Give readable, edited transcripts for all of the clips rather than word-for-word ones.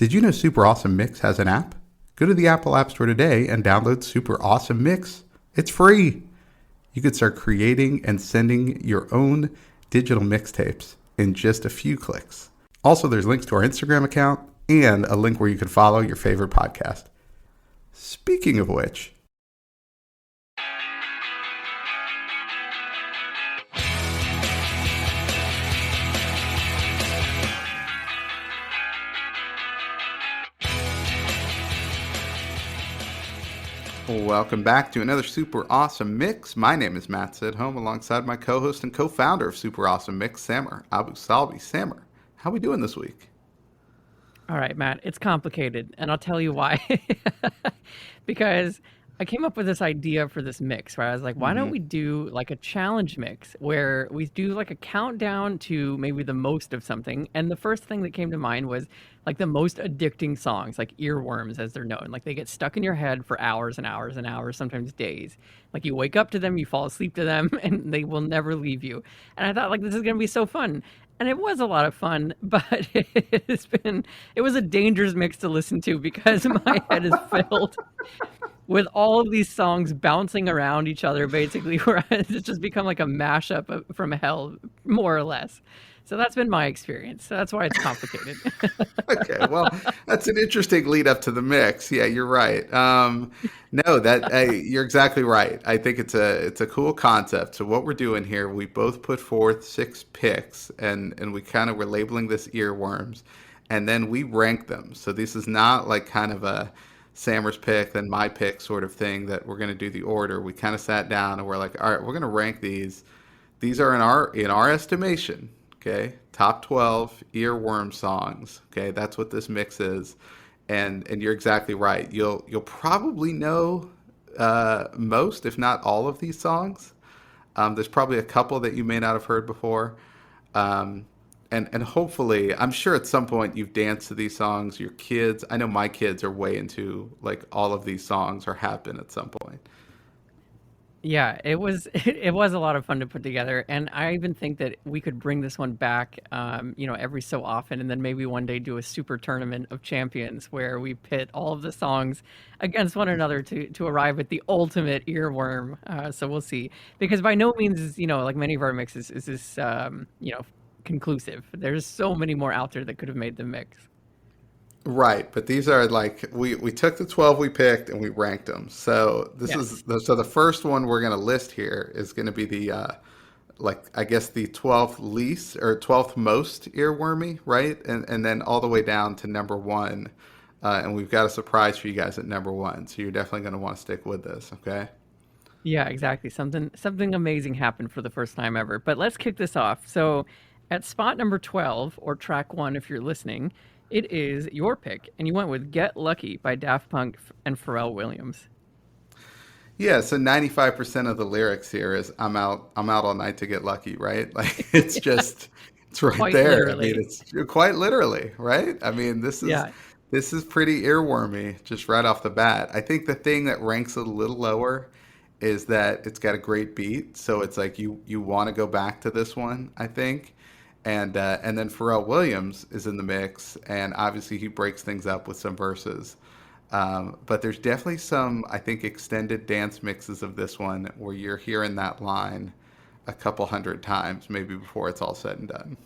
Did you know Super Awesome Mix has an app? Go to the Apple App Store today and download Super Awesome Mix. It's free. You could start creating and sending your own digital mixtapes in just a few clicks. Also, there's links to our Instagram account and a link where you can follow your favorite podcast. Speaking of which, welcome back to another Super Awesome Mix. My name is Matt Sidholm, alongside my co-host and co-founder of Super Awesome Mix, Samer Abu Salbi. Samer, how we doing this week? All right, Matt, it's complicated, and I'll tell you why. Because I came up with this idea for this mix where I was like, why don't we do like a challenge mix where we do like a countdown to maybe the most of something? And the first thing that came to mind was like the most addicting songs, like earworms as they're known. Like they get stuck in your head for hours and hours and hours, sometimes days. Like you wake up to them, you fall asleep to them, and they will never leave you. And I thought like this is going to be so fun. And it was a lot of fun, but it was a dangerous mix to listen to because my head is filled with all of these songs bouncing around each other, basically, where it's just become like a mashup from hell, more or less. So that's been my experience. So that's why it's complicated. Okay, well, that's an interesting lead up to the mix. Yeah, you're right. No, you're exactly right. I think it's a cool concept. So what we're doing here, we both put forth 6 picks, and we kind of were labeling this earworms, and then we rank them. So this is not like kind of a Sammer's pick, then my pick sort of thing that we're going to do the order. We kind of sat down and we're like, all right, we're going to rank these. These are in our estimation. Okay, top 12 earworm songs. Okay, that's what this mix is, and you're exactly right. You'll probably know most, if not all, of these songs. There's probably a couple that you may not have heard before, and hopefully, I'm sure at some point you've danced to these songs. Your kids, I know my kids are way into like all of these songs or have been at some point. Yeah, it was it was a lot of fun to put together, and I even think that we could bring this one back, every so often, and then maybe one day do a super tournament of champions where we pit all of the songs against one another to arrive at the ultimate earworm. So we'll see, because by no means is like many of our mixes is this conclusive. There's so many more out there that could have made the mix. Right, but these are like we took the 12 we picked and we ranked them. So Yes. so the first one we're going to list here is going to be the like I guess the 12th least or 12th most earwormy, right? And then all the way down to number 1. And we've got a surprise for you guys at number 1. So you're definitely going to want to stick with this, okay? Yeah, exactly. Something amazing happened for the first time ever. But let's kick this off. So, at spot number 12, or track 1 if you're listening, it is your pick, and you went with Get Lucky by Daft Punk and Pharrell Williams. Yeah, so 95% of the lyrics here is I'm out all night to get lucky, right? Like it's right Quite there. I mean, literally. it's quite literally, right? I mean, Yeah. this is pretty earwormy just right off the bat. I think the thing that ranks a little lower is that it's got a great beat, so it's like you want to go back to this one, I think. And then Pharrell Williams is in the mix, and obviously he breaks things up with some verses. But there's definitely some, I think, extended dance mixes of this one where you're hearing that line a couple hundred times, maybe before it's all said and done.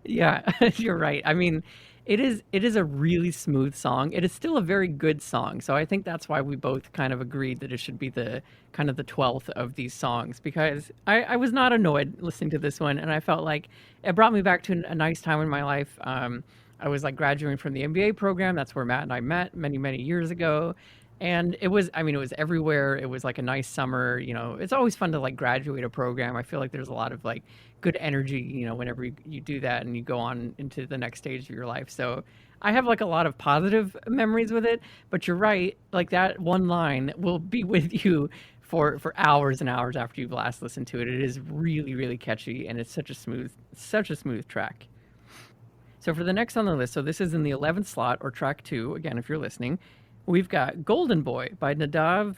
Yeah, you're right. I mean, it is a really smooth song. It is still a very good song. So I think that's why we both kind of agreed that it should be the kind of the 12th of these songs, because I was not annoyed listening to this one, and I felt like it brought me back to a nice time in my life. I was like graduating from the MBA program. That's where Matt and I met many, many years ago. And it was, I mean, it was everywhere. It was like a nice summer. It's always fun to like graduate a program. I feel like there's a lot of like good energy, whenever you do that and you go on into the next stage of your life. So I have like a lot of positive memories with it, but you're right. Like that one line will be with you for hours and hours after you've last listened to it. It is really, really catchy, and it's such a smooth track. So for the next on the list, so this is in the 11th slot, or track 2, again, if you're listening, we've got Golden Boy by Nadav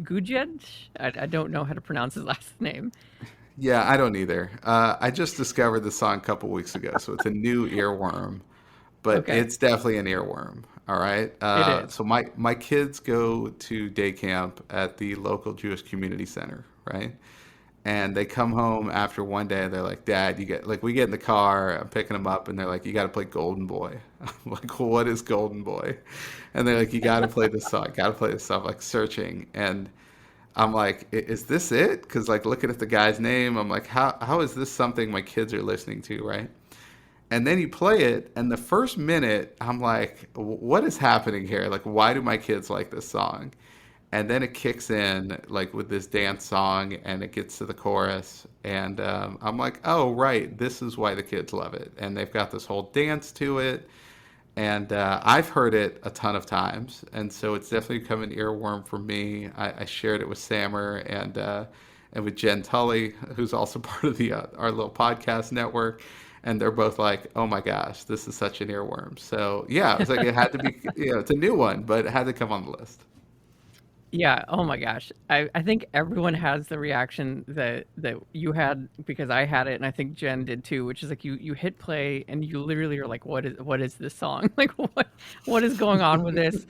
Gujed. I don't know how to pronounce his last name. Yeah, I don't either. I just discovered the song a couple weeks ago, so it's a new earworm. but Okay. it's definitely an earworm. All right. It is. So my kids go to day camp at the local Jewish community center, right? And they come home after one day and they're like, Dad, you get like we get in the car, I'm picking them up and they're like, you got to play Golden Boy. I'm like, well, what is Golden Boy? And they're like, you got to play this song, got to play this song, like searching. And I'm like, is this it? Because like looking at the guy's name, I'm like, how is this something my kids are listening to, right? And then you play it, and the first minute, I'm like, what is happening here? Like, why do my kids like this song? And then it kicks in, like, with this dance song, and it gets to the chorus. And I'm like, oh, right, this is why the kids love it. And they've got this whole dance to it. And I've heard it a ton of times. And so it's definitely become an earworm for me. I shared it with Sammer and with Jen Tully, who's also part of the our little podcast network, and they're both like, "Oh my gosh, this is such an earworm." So yeah, it was like it had to be, it's a new one, but it had to come on the list. Yeah, oh my gosh. I think everyone has the reaction that you had because I had it and I think Jen did too, which is like you hit play and you literally are like, what is this song? Like what is going on with this?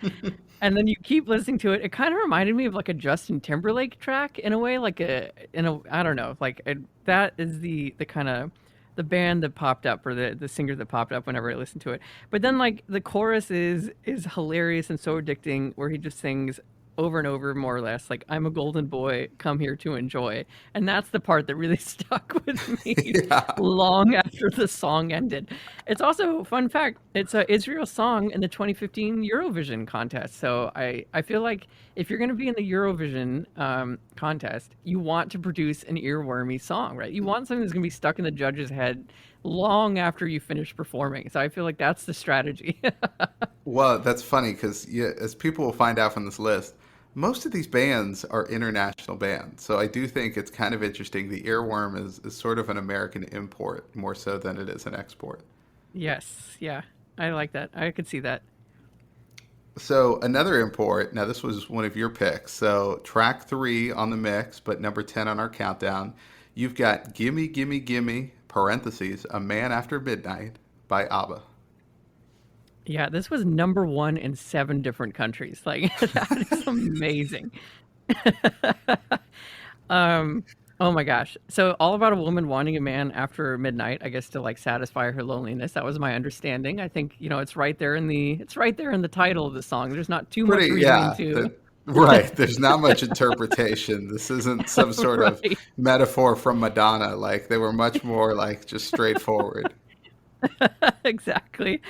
And then you keep listening to it. It kind of reminded me of like a Justin Timberlake track in a way, like I don't know, like that is the kind of the band that popped up or the singer that popped up whenever I listened to it. But then like the chorus is hilarious and so addicting, where he just sings over and over more or less like I'm a golden boy come here to enjoy, and that's the part that really stuck with me Yeah. long after the song ended. It's also fun fact, it's a Israel song in the 2015 Eurovision contest. So I feel like if you're going to be in the Eurovision contest, you want to produce an earwormy song, right? You want something that's going to be stuck in the judge's head long after you finish performing. So I feel like that's the strategy. Well, that's funny because as people will find out from this list, most of these bands are international bands. So I do think it's kind of interesting. The earworm is sort of an American import more so than it is an export. Yes, yeah, I like that. I could see that. So another import. Now this was one of your picks. So track three on the mix, but number 10 on our countdown. You've got "Gimme, Gimme, Gimme" (parentheses) "A Man After Midnight" by ABBA. Yeah, this was number one in 7 different countries. Like that is amazing. um, oh my gosh. So all about a woman wanting a man after midnight, I guess to like satisfy her loneliness. That was my understanding. I think, it's right there in the title of the song. There's not too much Pretty, reading yeah. into. Right. There's not much interpretation. This isn't some sort of Right. metaphor from Madonna. Like they were much more like just straightforward. Exactly.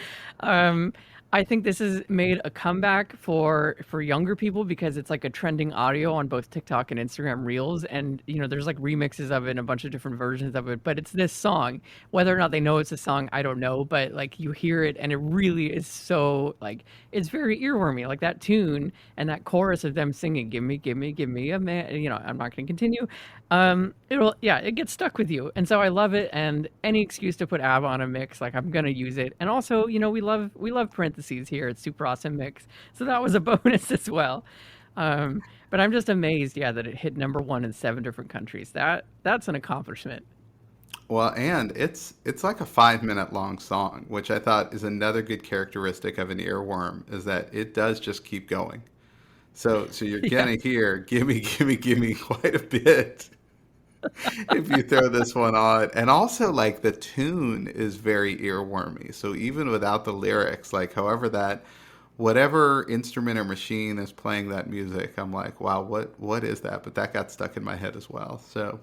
Um, I think this has made a comeback for younger people because it's like a trending audio on both TikTok and Instagram Reels, and there's like remixes of it and a bunch of different versions of it. But it's this song. Whether or not they know it's a song, I don't know. But like you hear it, and it really is so like it's very earwormy. Like that tune and that chorus of them singing, "Give me, give me, give me a man." I'm not going to continue. It gets stuck with you, and so I love it. And any excuse to put ABBA on a mix, like I'm gonna use it. And also, we love parentheses here. It's super awesome mix, so that was a bonus as well. But I'm just amazed, yeah, that it hit number one in 7 different countries. That's an accomplishment. Well, and it's like a 5 minute long song, which I thought is another good characteristic of an earworm, is that it does just keep going. So you're gonna Yes. hear "Gimme, Gimme, Gimme" quite a bit if you throw this one on. And also like the tune is very earwormy. So even without the lyrics, like however that whatever instrument or machine is playing that music, I'm like, wow, what is that? But that got stuck in my head as well. So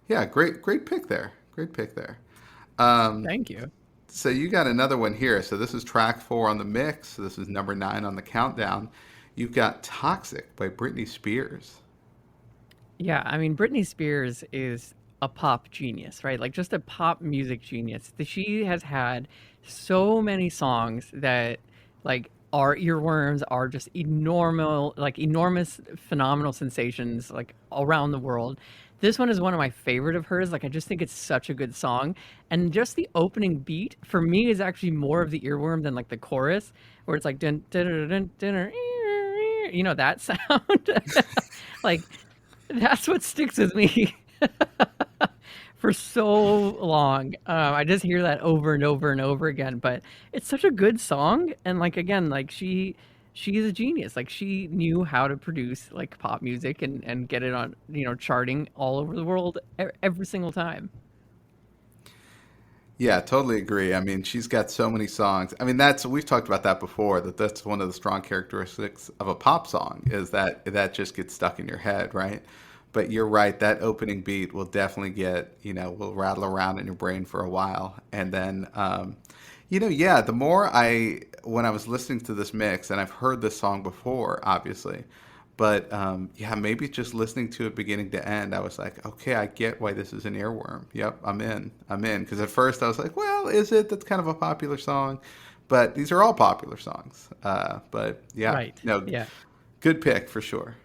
yeah, great pick there. Great pick there. Um, Thank you. so you got another one here. So this is track four on the mix. So this is number 9 on the countdown. You've got "Toxic" by Britney Spears. Yeah, I mean, Britney Spears is a pop genius, right? Like just a pop music genius. She has had so many songs that like are earworms, are just enormous, phenomenal sensations like around the world. This one is one of my favorite of hers. Like I just think it's such a good song. And just the opening beat for me is actually more of the earworm than like the chorus, where it's like dun, dun, dun, dun, dun, dun, that sound. Like that's what sticks with me for so long. I just hear that over and over and over again. But it's such a good song, and like again, like she is a genius. Like she knew how to produce like pop music and get it on charting all over the world every single time. Yeah, totally agree. I mean, she's got so many songs. I mean, that's we've talked about that before, that that's one of the strong characteristics of a pop song is that that just gets stuck in your head, right? But you're right, that opening beat will definitely will rattle around in your brain for a while. And then yeah, the more when I was listening to this mix, and I've heard this song before, obviously, but yeah, maybe just listening to it beginning to end, I was like, okay, I get why this is an earworm. Yep, I'm in. I'm in. Because at first I was like, well, is it? That's kind of a popular song. But these are all popular songs. But yeah, Right. no, Yeah. good pick for sure.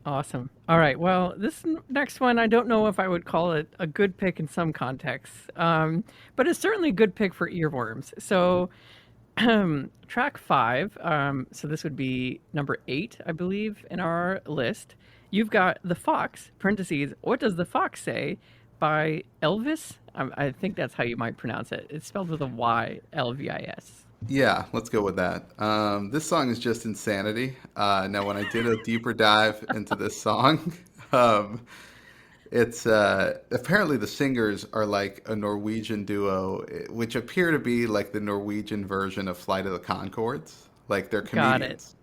Awesome. All right. Well, this next one, I don't know if I would call it a good pick in some contexts, but it's certainly a good pick for earworms. So, track five, so this would be number 8, I believe, in our list. You've got The Fox, parentheses, What Does the Fox Say by Elvis. I think that's how you might pronounce it. It's spelled with a Y, Lvis. Yeah, let's go with that. This song is just insanity. Now, when I did a deeper dive into this song, um, it's apparently the singers are like a Norwegian duo, which appear to be like the Norwegian version of Flight of the Conchords. Like they're Got it. comedians.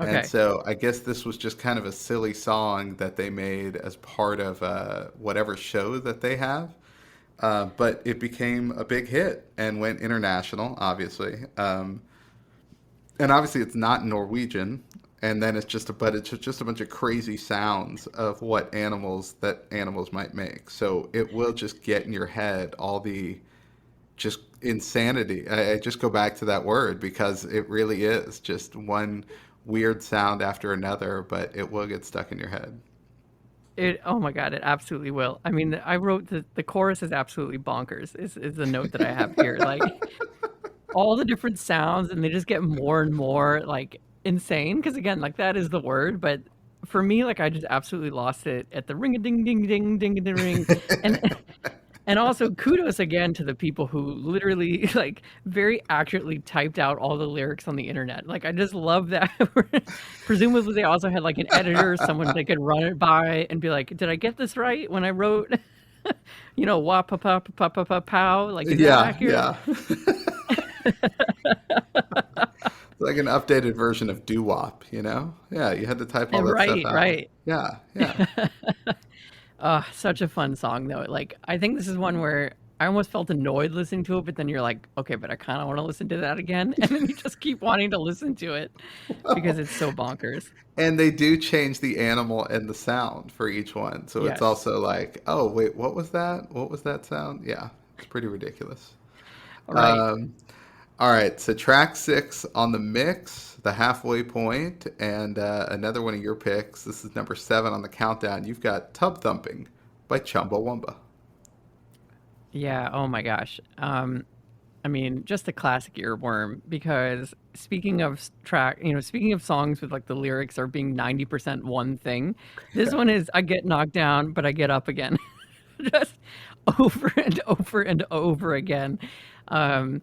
And Okay. so I guess this was just kind of a silly song that they made as part of whatever show that they have. But it became a big hit and went international, obviously. And obviously it's not Norwegian. And then it's just a bunch of crazy sounds of what animals might make. So it will just get in your head all the just insanity. I just go back to that word because it really is just one weird sound after another, but it will get stuck in your head. Oh my God, it absolutely will. I mean, I wrote the chorus is absolutely bonkers, is the note that I have here. Like, all the different sounds and they just get more and more like insane because again like that is the word, but for me like I just absolutely lost it at the ring a ding ding ding ding ding ring. And also kudos again to the people who literally like very accurately typed out all the lyrics on the internet. Like I just love that. Presumably they also had like an editor, someone they could run it by and be like, did I get this right when I wrote wah pa pa pa pa pa pow, like is that Yeah, accurate? yeah. It's like an updated version of doo wop, you know? Yeah, you had to type all And that stuff right, out. right. Yeah, yeah. Such a fun song though. Like I think this is one where I almost felt annoyed listening to it, but then you're like, okay, but I kind of want to listen to that again, and then you just keep wanting to listen to it because it's so bonkers. And they do change the animal and the sound for each one. So it's Yes. also like, oh, wait, what was that? What was that sound? Yeah, it's pretty ridiculous. All right. Um, all right, so track 6 on the mix, the halfway point, and another one of your picks. This is number 7 on the countdown. You've got Tub Thumping by Chumbawamba. Yeah. Oh my gosh. I mean, just a classic earworm because speaking of songs with like the lyrics are being 90% one thing, this one is I get knocked down, but I get up again. Just over and over and over again. Um,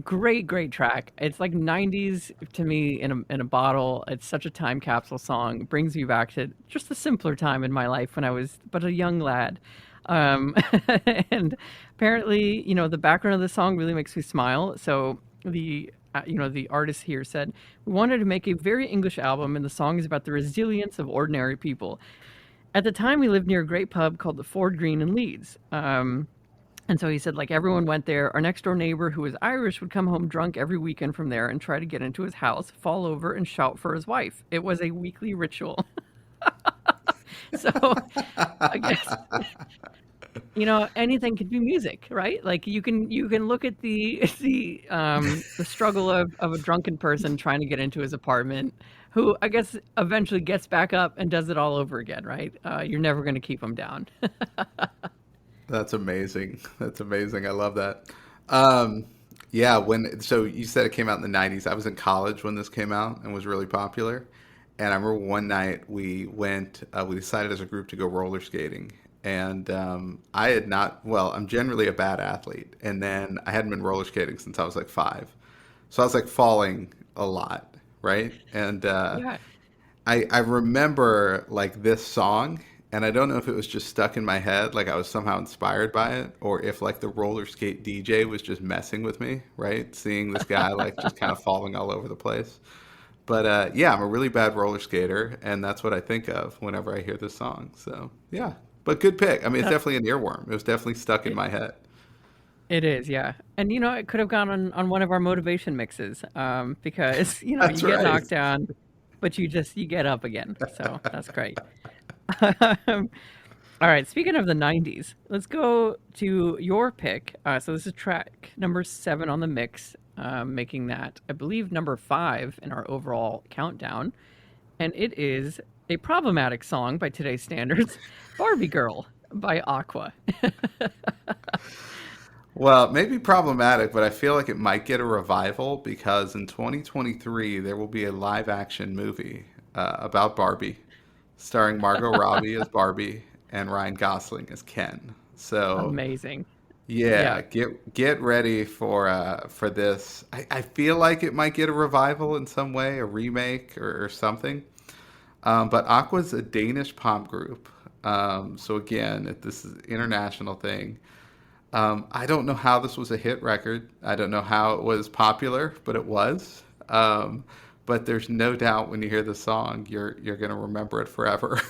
great track. It's like 90s to me in a bottle. It's such a time capsule song. It brings me back to just a simpler time in my life when I was but a young lad. Um, and apparently, the background of the song really makes me smile. So the artist here said, "We wanted to make a very English album and the song is about the resilience of ordinary people. At the time, we lived near a great pub called the Ford Green in Leeds. And so he said, like, everyone went there. Our next door neighbor, who was Irish, would come home drunk every weekend from there and try to get into his house, fall over, and shout for his wife. It was a weekly ritual." So I guess, anything could be music, right? Like you can look at the struggle of a drunken person trying to get into his apartment, who I guess eventually gets back up and does it all over again, right? You're never going to keep him down. That's amazing. That's amazing. I love that. Um, yeah, so you said it came out in the 90s. I was in college when this came out and was really popular. And I remember one night we decided as a group to go roller skating. and I had not. Well, I'm generally a bad athlete, and then I hadn't been roller skating since I was like 5, so I was like falling a lot, right? And Yeah. I remember like this song, and I don't know if it was just stuck in my head, like I was somehow inspired by it, or if like the roller skate DJ was just messing with me, right? Seeing this guy like just kind of falling all over the place. But yeah, I'm a really bad roller skater, and that's what I think of whenever I hear this song. So yeah, but good pick. I mean, it's That definitely an earworm. It was definitely stuck in it, my head. it is, yeah. And it could have gone on one of our motivation mixes, because That's you get right. knocked down, but you get up again. So that's great. All right, speaking of the 90s, let's go to your pick. So this is track number 7 on the mix, making that, I believe, number 5 in our overall countdown. And it is a problematic song by today's standards, Barbie Girl by Aqua. Well, maybe problematic, but I feel like it might get a revival because in 2023 there will be a live action movie about Barbie, starring Margot Robbie as Barbie and Ryan Gosling as Ken. So Amazing. yeah, Yeah. get ready for this. I feel like it might get a revival in some way, a remake or something. But Aqua's a Danish pop group. So again, this is an international thing. I don't know how this was a hit record. I don't know how it was popular, but it was. But there's no doubt when you hear the song, you're gonna remember it forever.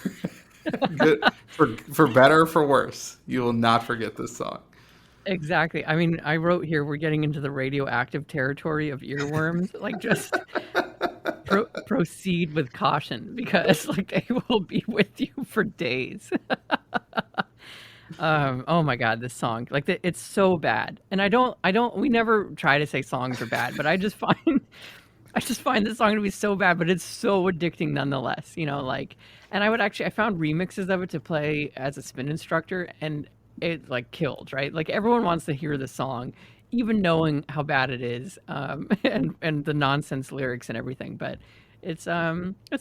Good for better or for worse. You will not forget this song. Exactly. I mean, I wrote here we're getting into the radioactive territory of earworms. Like, just proceed with caution because like they will be with you for days. Oh my God, this song, like it's so bad. And we never try to say songs are bad, but I just find I just find this song to be so bad, but it's so addicting nonetheless. Like, and I found remixes of it to play as a spin instructor, and it like killed, right? Like everyone wants to hear the song, even knowing how bad it is, and the nonsense lyrics and everything. But it's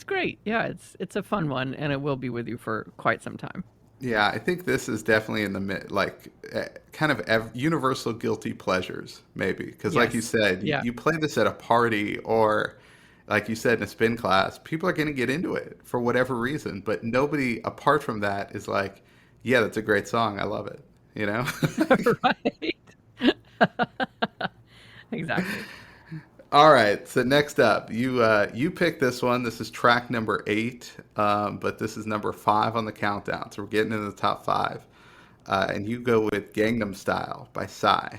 great. Yeah, it's a fun one, and it will be with you for quite some time. Yeah, I think this is definitely in the like kind of universal guilty pleasures, maybe. Because, like you Yes. said, Yeah. you play this at a party or, like you said, in a spin class, people are going to get into it for whatever reason. But nobody apart from that is like, yeah, that's a great song. I love it. You know? Right. Exactly. All right. So next up, you picked this one. This is track number 8, but this is number 5 on the countdown. So we're getting into the top 5. And you go with Gangnam Style by Psy.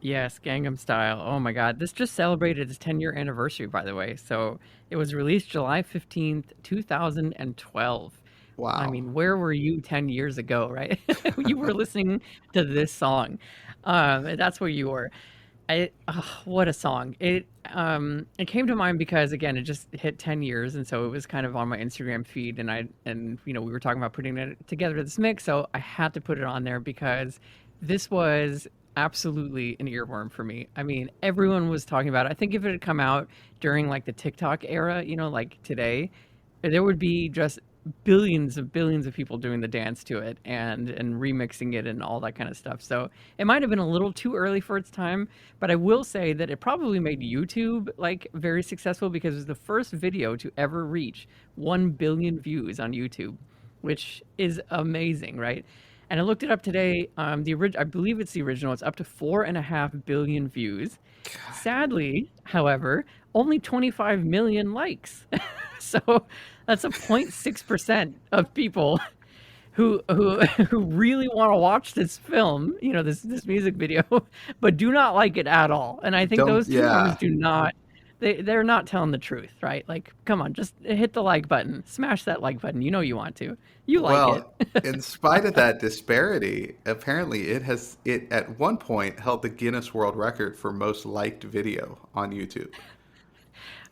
Yes, Gangnam Style. Oh my God. This just celebrated its 10-year anniversary, by the way. So it was released July 15th, 2012. I Wow. mean, where were you 10 years ago, right? You were listening to this song. That's where you were. What a song. It came to mind because again, it just hit 10 years, and so it was kind of on my Instagram feed, and we were talking about putting it together this mix, so I had to put it on there because this was absolutely an earworm for me. I mean, everyone was talking about it. I think if it had come out during like the TikTok era, like today, there would be just billions of people doing the dance to it and remixing it and all that kind of stuff. So it might have been a little too early for its time, but I will say that it probably made YouTube like very successful because it was the first video to ever reach 1 billion views on YouTube, which is amazing, right? And I looked it up today. I believe it's the original. It's up to 4.5 billion views. Sadly, however, only 25 million likes. So that's a 0.6% of people who really want to watch this film, this music video, but do not like it at all. And I think Don't, those two numbers yeah. do not they're not telling the truth, right? Like, come on, just hit the like button, smash that like button. You know you want to, you like it. Well, in spite of that disparity, apparently it at one point held the Guinness World Record for most liked video on YouTube.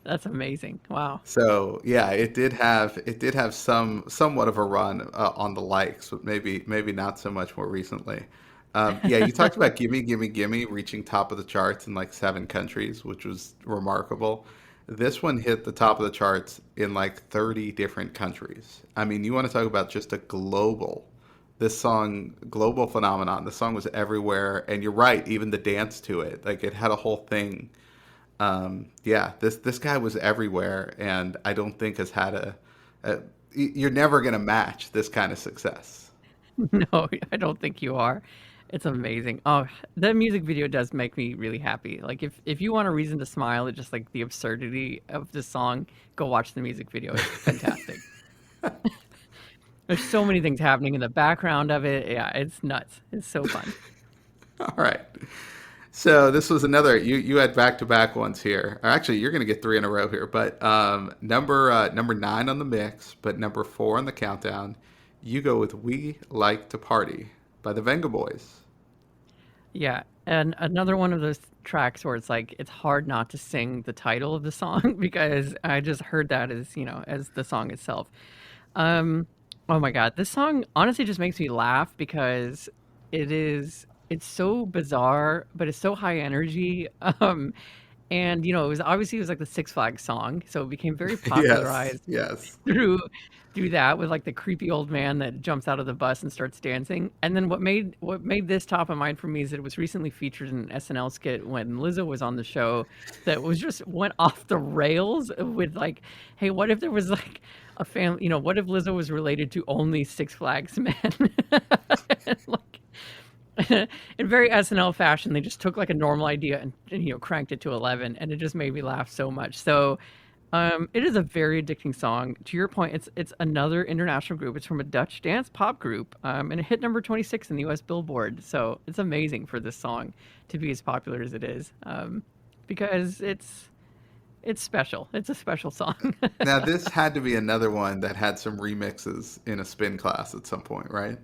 That's amazing. Wow. So yeah, it did have somewhat of a run on the likes, but maybe not so much more recently. Yeah, you talked about "Gimme Gimme Gimme" reaching top of the charts in like 7 countries, which was remarkable. This one hit the top of the charts in like 30 different countries. I mean, you want to talk about just a global, this song, global phenomenon. The song was everywhere, and you're right, even the dance to it, like it had a whole thing. Yeah, this guy was everywhere, and I don't think has had a you're never gonna match this kind of success. No, I don't think you are. It's amazing. Oh, the music video does make me really happy. Like if you want a reason to smile at just like the absurdity of the song, go watch the music video. It's fantastic. There's so many things happening in the background of it. Yeah, it's nuts. It's so fun. All right. So this was another you had back to back ones here. Or actually, you're going to get three in a row here. But number 9 on the mix, but number 4 on the countdown. You go with "We Like to Party" by the Venga Boys. Yeah, and another one of those tracks where it's like it's hard not to sing the title of the song because I just heard that as, as the song itself. Um, oh my God, this song honestly just makes me laugh because it's so bizarre, but it's so high energy. And it was obviously it was like the Six Flags song, so it became very Yes, popularized yes. through through that with like the creepy old man that jumps out of the bus and starts dancing. And then what made this top of mind for me is that it was recently featured in an SNL skit when Lizzo was on the show that was just went off the rails with like, hey, what if there was like a family, what if Lizzo was related to only Six Flags men? And, like in very SNL fashion, they just took like a normal idea and cranked it to 11, and it just made me laugh so much. So it is a very addicting song. To your point, it's another international group. It's from a Dutch dance pop group, and it hit number 26 in the U.S. Billboard. So it's amazing for this song to be as popular as it is, because it's special. It's a special song. Now this had to be another one that had some remixes in a spin class at some point, right?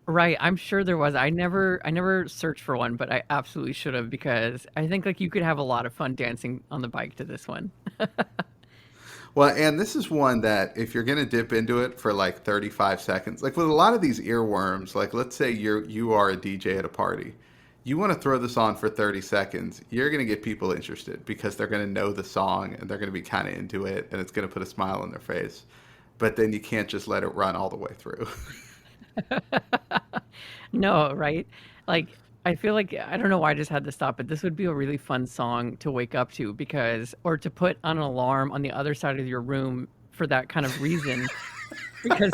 Right, I'm sure there was. I never searched for one, but I absolutely should have because I think like you could have a lot of fun dancing on the bike to this one. Well, and this is one that if you're going to dip into it for like 35 seconds, like with a lot of these earworms, like let's say you are a DJ at a party, you want to throw this on for 30 seconds, you're going to get people interested because they're going to know the song and they're going to be kind of into it and it's going to put a smile on their face. But then you can't just let it run all the way through. No, right? Like, I feel like I don't know why I just had to stop, but this would be a really fun song to wake up to because, or to put on an alarm on the other side of your room for that kind of reason, because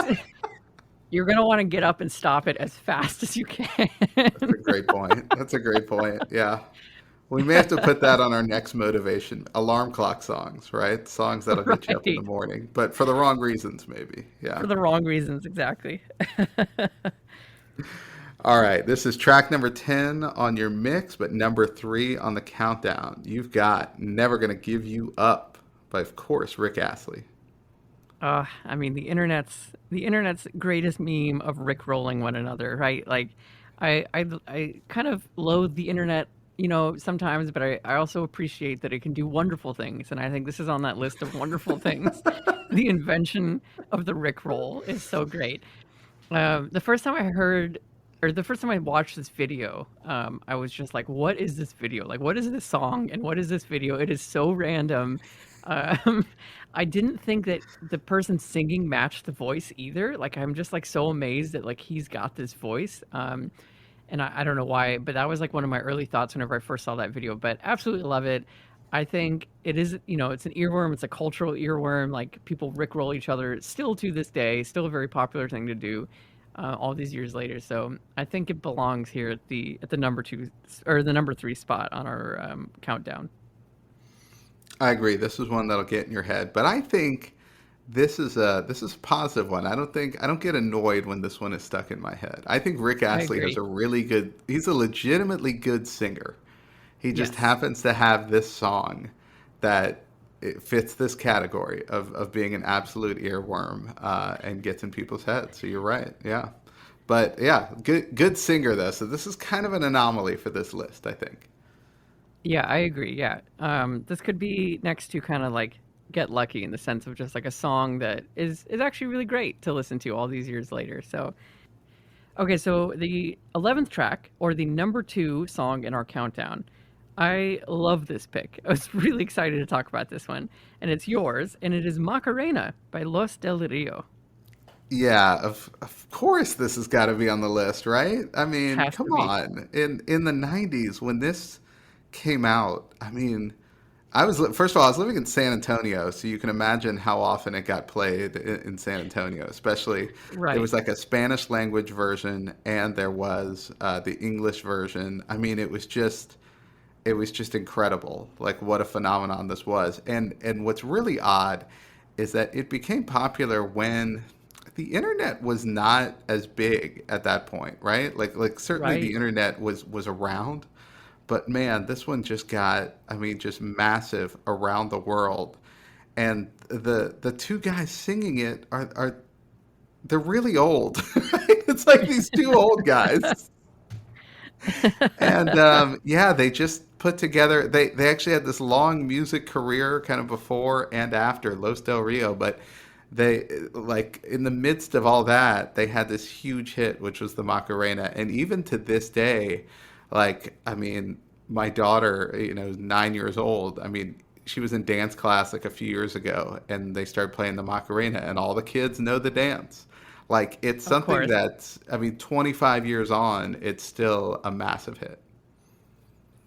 you're gonna want to get up and stop it as fast as you can. That's a great point. That's a great point. Yeah. We may have to put that on our next motivation. Alarm clock songs, right? Songs that'll get you up in the Right. morning, but for the wrong reasons, maybe. For Yeah. the wrong reasons, exactly. All right. This is track number 10 on your mix, but number 3 on the countdown. You've got Never Gonna Give You Up by, of course, Rick Astley. I mean, the internet's greatest meme of Rick rolling one another, right? Like, I kind of loathe the internet, sometimes, but I also appreciate that it can do wonderful things, and I think this is on that list of wonderful things. The invention of the Rick roll is so great. The first time I heard, or the first time I watched this video, I was just like, "What is this video? Like, what is this song? And what is this video? It is so random." Um, I didn't think that the person singing matched the voice either. Like, I'm just like so amazed that like he's got this voice. And I don't know why, but that was like one of my early thoughts whenever I first saw that video. But absolutely love it. I think it is, it's an earworm. It's a cultural earworm. Like people rickroll each other still to this day. Still a very popular thing to do, all these years later. So I think it belongs here at the number two or the number three spot on our countdown. I agree. This is one that'll get in your head, but I think this is a positive one. I don't get annoyed when this one is stuck in my head. I think Rick I Astley has agree. a really good. He's a legitimately good singer. He just Yes. happens to have this song that it fits this category of being an absolute earworm and gets in people's heads. So you're right. Yeah. But yeah, good singer though. So this is kind of an anomaly for this list, I think. Yeah, I agree. Yeah. This could be next to kind of like Get Lucky in the sense of just like a song that is actually really great to listen to all these years later. So, okay, so the 11th track or the number 2 song in our countdown. I love this pick. I was really excited to talk about this one, and it's yours, and it is Macarena by Los Del Rio. Yeah, of course this has got to be on the list, right? I mean, Has come to be. on. In the 90s when this came out, I mean, first of all, I was living in San Antonio, so you can imagine how often it got played in San Antonio, especially there Right, was like a Spanish language version and there was the English version. I mean, it was just incredible, like what a phenomenon this was. And what's really odd is that it became popular when the internet was not as big at that point, right? Like certainly the right. internet was around, but man, this one just got, I mean, just massive around the world. And the two guys singing it are they're really old. It's like these two old guys. And yeah, they just put together. They actually had this long music career, kind of before and after Los Del Rio. But they, like, in the midst of all that, they had this huge hit, which was the Macarena. And even to this day, like, I mean, my daughter, 9 years old. I mean, she was in dance class like a few years ago, and they started playing the Macarena, and all the kids know the dance. Like, it's Of something course. that's, I mean, 25 years on, it's still a massive hit.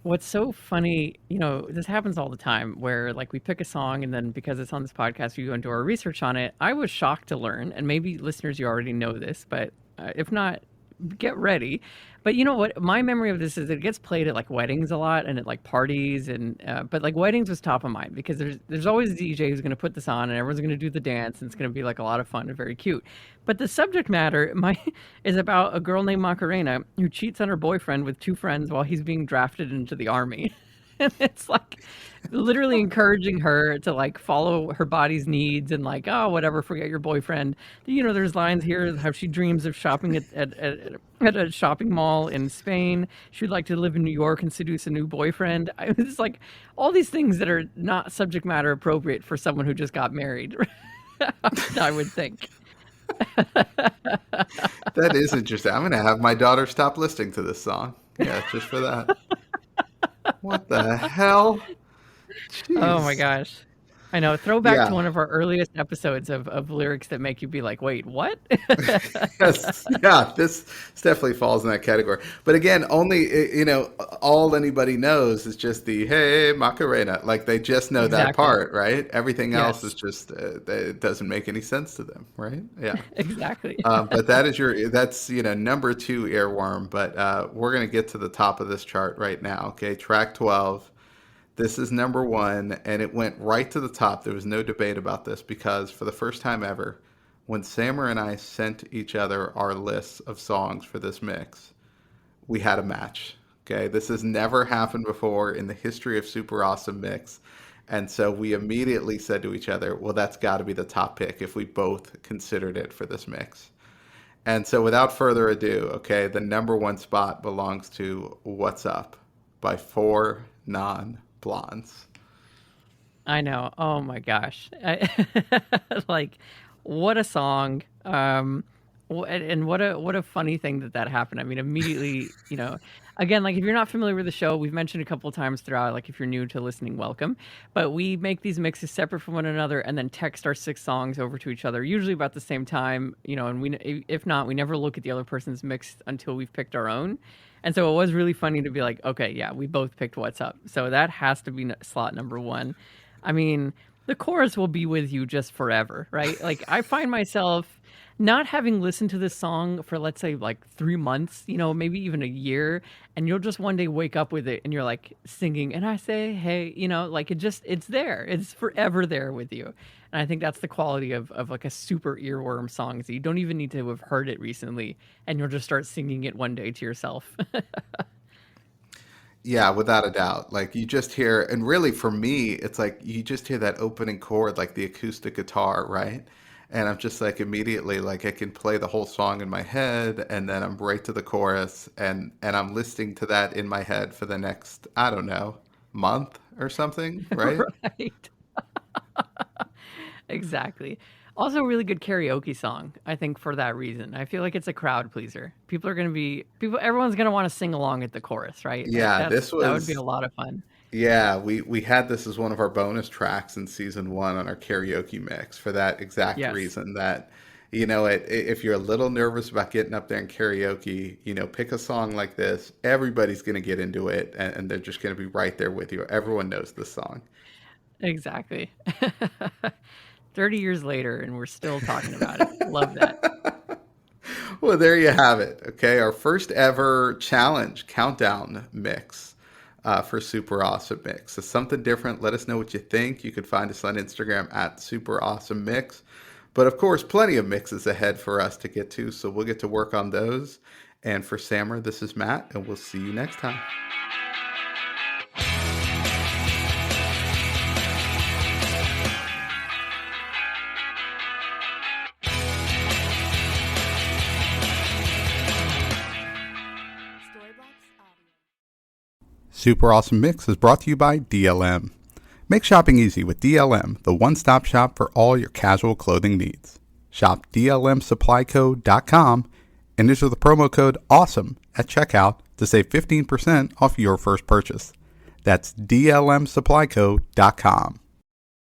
What's so funny, this happens all the time where like we pick a song and then because it's on this podcast, we go into our research on it. I was shocked to learn, and maybe listeners, you already know this, but if not, get ready. But you know what? My memory of this is it gets played at like weddings a lot and at like parties and but like weddings was top of mind because there's always a DJ who's going to put this on and everyone's going to do the dance and it's going to be like a lot of fun and very cute. But the subject matter my is about a girl named Macarena who cheats on her boyfriend with two friends while he's being drafted into the army. And it's like literally encouraging her to like follow her body's needs and like, oh, whatever, forget your boyfriend. There's lines here how she dreams of shopping at a shopping mall in Spain. She'd like to live in New York and seduce a new boyfriend. It's like all these things that are not subject matter appropriate for someone who just got married. I would think. That is interesting. I'm gonna have my daughter stop listening to this song. Yeah, just for that. What the hell? Oh my Jeez. gosh. I know. Throwback to Yeah. one of our earliest episodes of lyrics that make you be like, wait, what? Yes. Yeah. This definitely falls in that category. But again, only all anybody knows is just the "Hey Macarena." Like they just know that Exactly. part, right? Everything else is Yes, just it doesn't make any sense to them, right? Yeah. exactly. But that's number two earworm. But we're gonna get to the top of this chart right now. Okay, track 12. This is number one, and it went right to the top. There was no debate about this because for the first time ever, when Sammer and I sent each other our lists of songs for this mix, we had a match. Okay, this has never happened before in the history of Super Awesome Mix. And so we immediately said to each other, well, that's got to be the top pick if we both considered it for this mix. And so without further ado, okay, the number one spot belongs to What's Up by Four Non Blondes. I know. Oh my gosh. Like, what a song. And what a funny thing that happened. I mean, immediately, again, like if you're not familiar with the show, we've mentioned a couple of times throughout. Like if you're new to listening, welcome. But we make these mixes separate from one another, and then text our six songs over to each other, usually about the same time. And if not, we never look at the other person's mix until we've picked our own. And so it was really funny to be like, okay, yeah, we both picked What's Up. So that has to be slot number one. I mean, the chorus will be with you just forever, right? Like I find myself not having listened to this song for let's say like 3 months, maybe even a year, and you'll just one day wake up with it and you're like singing and I say, hey, like it's there. It's forever there with you. And I think that's the quality of like a super earworm song. So you don't even need to have heard it recently and you'll just start singing it one day to yourself. Yeah, without a doubt. Like you just hear, and really for me, it's like you just hear that opening chord, like the acoustic guitar, right? And I'm just like immediately like I can play the whole song in my head, and then I'm right to the chorus, and I'm listening to that in my head for the next, I don't know, month or something, right? Right. Exactly. Also, a really good karaoke song, I think, for that reason. I feel like it's a crowd pleaser. People are going to be people. Everyone's going to want to sing along at the chorus, right? Yeah, That would be a lot of fun. yeah, we had this as one of our bonus tracks in season one on our karaoke mix for that exact Yes, reason that, if you're a little nervous about getting up there and karaoke, pick a song like this. Everybody's going to get into it, and they're just going to be right there with you. Everyone knows this song. exactly. 30 years later, and we're still talking about it. Love that. Well, there you have it. Okay, our first ever challenge countdown mix for Super Awesome Mix. It's something different. Let us know what you think. You can find us on Instagram at Super Awesome Mix. But of course, plenty of mixes ahead for us to get to, so we'll get to work on those. And for Sammer, this is Matt, and we'll see you next time. Super Awesome Mix is brought to you by DLM. Make shopping easy with DLM, the one-stop shop for all your casual clothing needs. Shop dlmsupplyco.com and enter the promo code AWESOME at checkout to save 15% off your first purchase. That's dlmsupplyco.com.